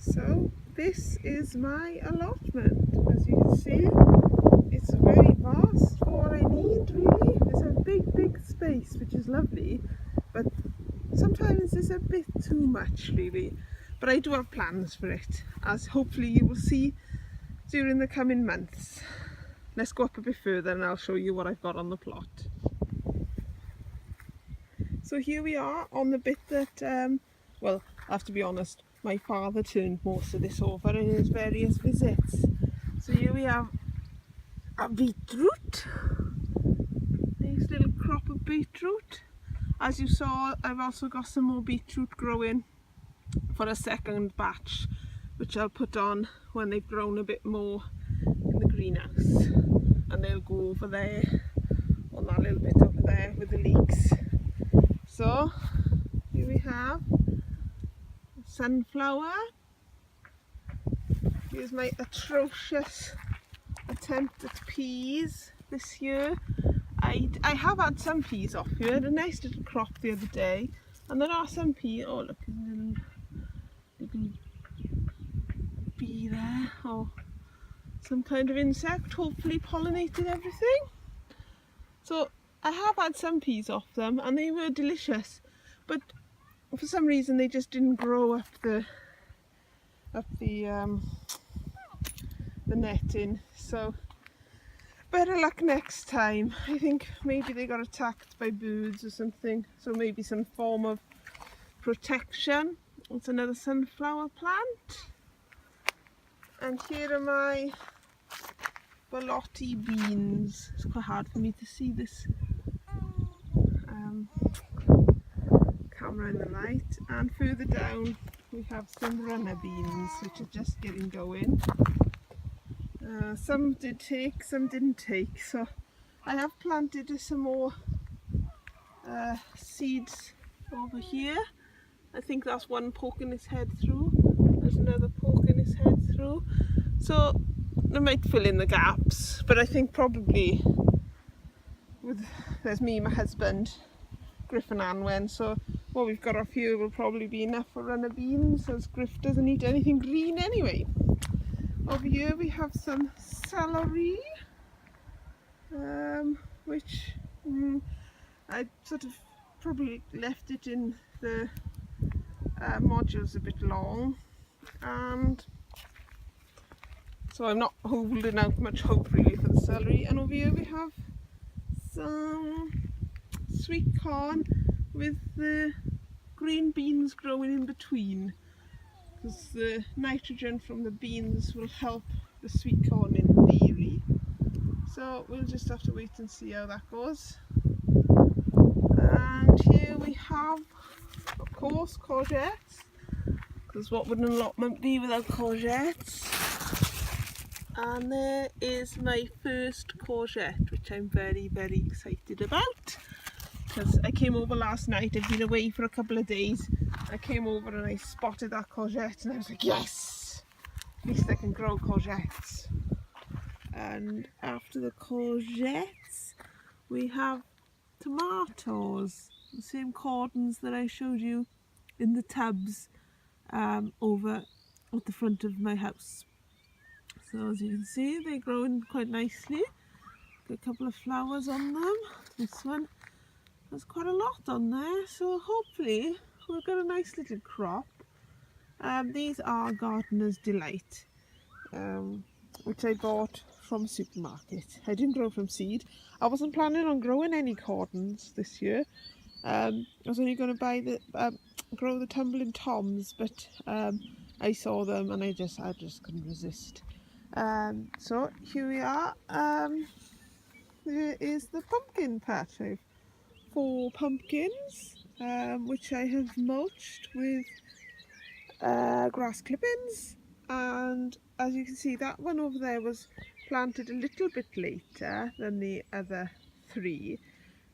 So this is my allotment. As you can see, it's very vast for what I need really. There's a big space which is lovely, but sometimes it's a bit too much really. But I do have plans for it, as hopefully you will see during the coming months. Let's go up a bit further and I'll show you what I've got on the plot. So here we are on the bit that, well, I have to be honest, my father turned most of this over in his various visits. So here we have a beetroot, nice little crop of beetroot. As you saw, I've also got some more beetroot growing for a second batch, which I'll put on when they've grown a bit more in the greenhouse, and they'll go over there on that little bit over there with the leeks. So here we have sunflower. Here's my atrocious attempt at peas this year. I have had some peas off here. I had a nice little crop the other day, and there are some peas. Oh look, a little bee there, or some kind of insect hopefully pollinated everything. So I have had some peas off them and they were delicious, but for some reason they just didn't grow up the netting. So better luck next time. I think maybe they got attacked by birds or something, so maybe some form of protection. It's another sunflower plant. And here are my borlotti beans. It's quite hard for me to see this camera in the light. And further down we have some runner beans, which are just getting going. Some did take, some didn't take, so I have planted some more seeds over here. I think that's one poking its head through. There's another poking its head through. So I might fill in the gaps, but I think probably there's me, my husband, Griff and Anwen, so what we've got off here will probably be enough for runner beans, as Griff doesn't eat anything green anyway. Over here we have some celery, which I sort of probably left it in the modules a bit long, and so I'm not holding out much hope really for the celery. And over here we have some sweet corn with the green beans growing in between, because the nitrogen from the beans will help the sweet corn in theory. So we'll just have to wait and see how that goes. And here we have, of course, courgettes, because what would an allotment be without courgettes? And there is my first courgette, which I'm very excited about, because I came over last night. I've been away for a couple of days. I came over and I spotted that courgette and I was like, yes, at least I can grow courgettes. And after the courgettes we have tomatoes, the same cordons that I showed you in the tubs over at the front of my house. So as you can see, they're growing quite nicely. Got a couple of flowers on them. This one has quite a lot on there, so hopefully we've got a nice little crop. These are Gardener's Delight, which I bought from a supermarket. I didn't grow from seed. I wasn't planning on growing any cordons this year. I was only going to buy the grow the tumbling toms, but I saw them and I just couldn't resist. So here we are. There is the pumpkin patch. I have 4 pumpkins, which I have mulched with grass clippings, and as you can see, that one over there was planted a little bit later than the other 3,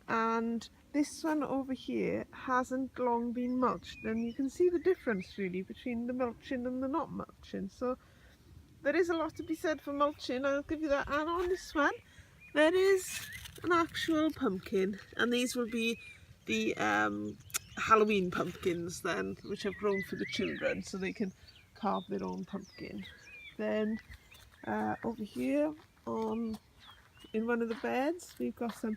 and this one over here hasn't long been mulched, and you can see the difference really between the mulching and the not mulching. So there is a lot to be said for mulching, I'll give you that. And on this one there is an actual pumpkin, and these will be the Halloween pumpkins then, which I've grown for the children, so they can carve their own pumpkin. Then over here in one of the beds we've got some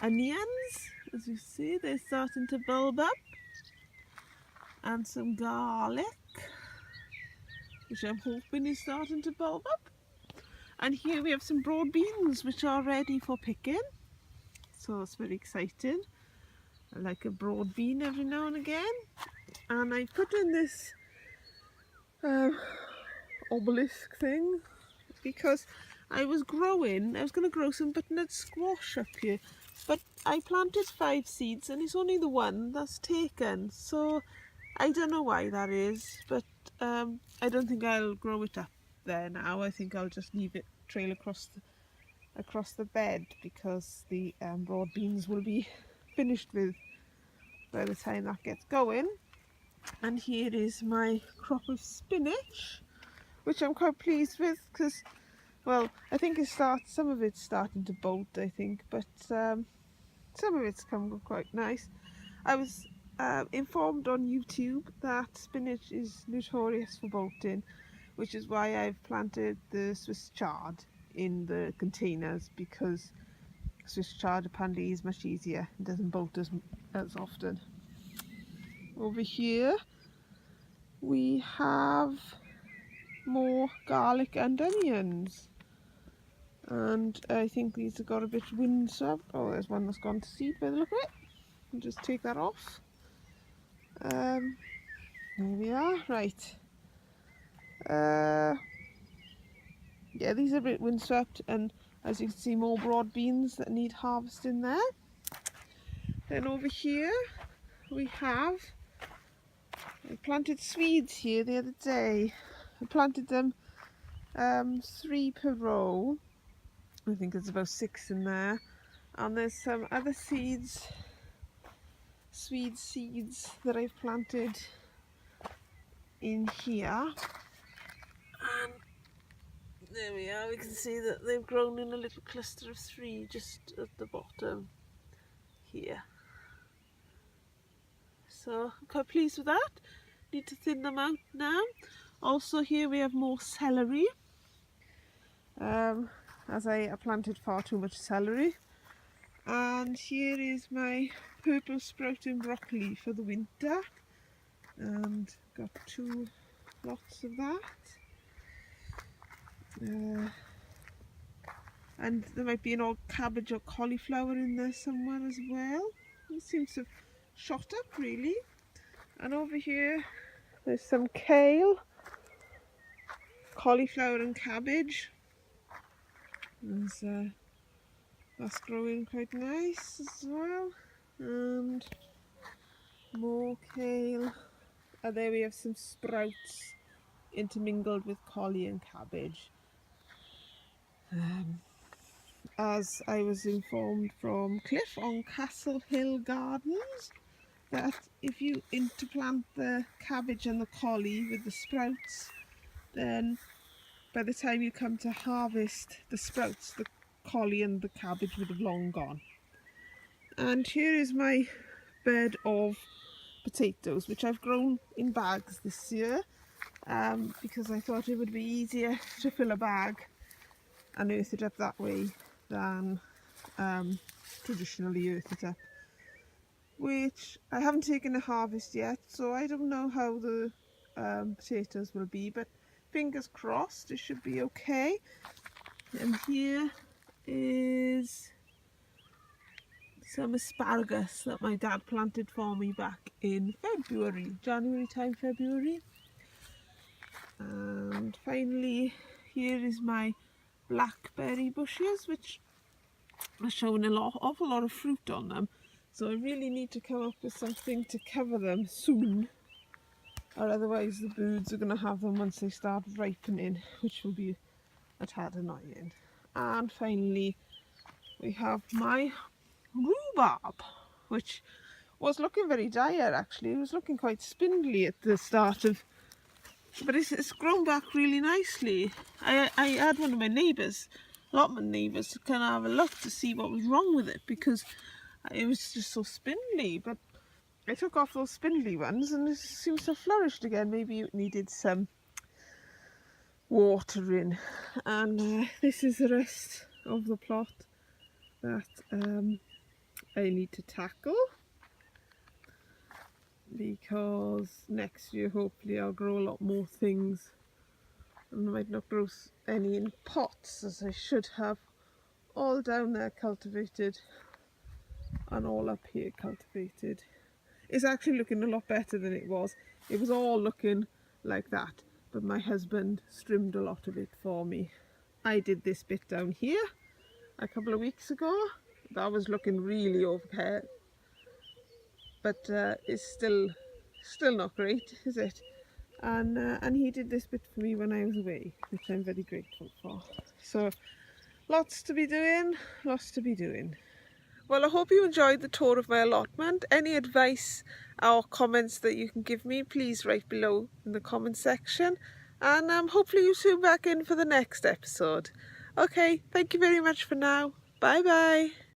onions. As you see, they're starting to bulb up, and some garlic, which I'm hoping is starting to bulb up. And here we have some broad beans which are ready for picking, so it's very exciting. I like a broad bean every now and again. And I put in this obelisk thing because I was going to grow some butternut squash up here, but I planted 5 seeds and it's only the one that's taken, so I don't know why that is, but I don't think I'll grow it up there now. I think I'll just leave it trail across the bed, because the broad beans will be finished with by the time that gets going. And here is my crop of spinach, which I'm quite pleased with, because, well, I think some of it's starting to bolt, I think, but some of it's come quite nice. I was informed on YouTube that spinach is notorious for bolting, which is why I've planted the Swiss chard in the containers, because Swiss chard apparently is much easier and doesn't bolt as often. Over here we have more garlic and onions, and I think these have got a bit windswept. Oh, there's one that's gone to seed by the look of it. I'll just take that off. There we are. Right. Yeah, these are a bit windswept, and as you can see, more broad beans that need harvesting there. Then over here we have, I planted Swedes here the other day. I planted them 3 per row. I think there's about 6 in there, and there's some other seeds, Swede seeds, that I've planted in here. And there we are, we can see that they've grown in a little cluster of 3 just at the bottom here. So I'm quite pleased with that. Need to thin them out now. Also here we have more celery, as I planted far too much celery. And here is my purple sprouting broccoli for the winter, and got 2 lots of that. And there might be an old cabbage or cauliflower in there somewhere as well. It seems to have shot up really. And over here there's some kale, cauliflower and cabbage. That's growing quite nice as well. And more kale. And there we have some sprouts intermingled with collie and cabbage. As I was informed from Cliff on Castle Hill Gardens, that if you interplant the cabbage and the collie with the sprouts, then by the time you come to harvest the sprouts, the collie and the cabbage would have long gone. And here is my bed of potatoes, which I've grown in bags this year, because I thought it would be easier to fill a bag and earth it up that way than traditionally earth it up, which I haven't taken a harvest yet, so I don't know how the potatoes will be, but fingers crossed it should be okay. And here is some asparagus that my dad planted for me back in January time, February. And finally here is my blackberry bushes, which are showing an awful lot of fruit on them, so I really need to come up with something to cover them soon, or otherwise the birds are going to have them once they start ripening, which will be a tad annoying. And finally we have my rhubarb, which was looking very dire actually. It was looking quite spindly at the start of, but it's grown back really nicely. I had one of my neighbours, allotment neighbours, to kind of have a look to see what was wrong with it, because it was just so spindly. But I took off those spindly ones and it seems to have flourished again. Maybe it needed some watering, and this is the rest of the plot that I need to tackle, because next year hopefully I'll grow a lot more things, and I might not grow any in pots as I should have. All down there cultivated and all up here cultivated. It's actually looking a lot better than it was. It was all looking like that, but my husband trimmed a lot of it for me. I did this bit down here a couple of weeks ago. That was looking really overhead, but it's still not great, is it? And he did this bit for me when I was away, which I'm very grateful for. So lots to be doing, lots to be doing. Well, I hope you enjoyed the tour of my allotment. Any advice or comments that you can give me, please write below in the comment section. And hopefully you tune back in for the next episode. Okay, thank you very much for now. Bye bye.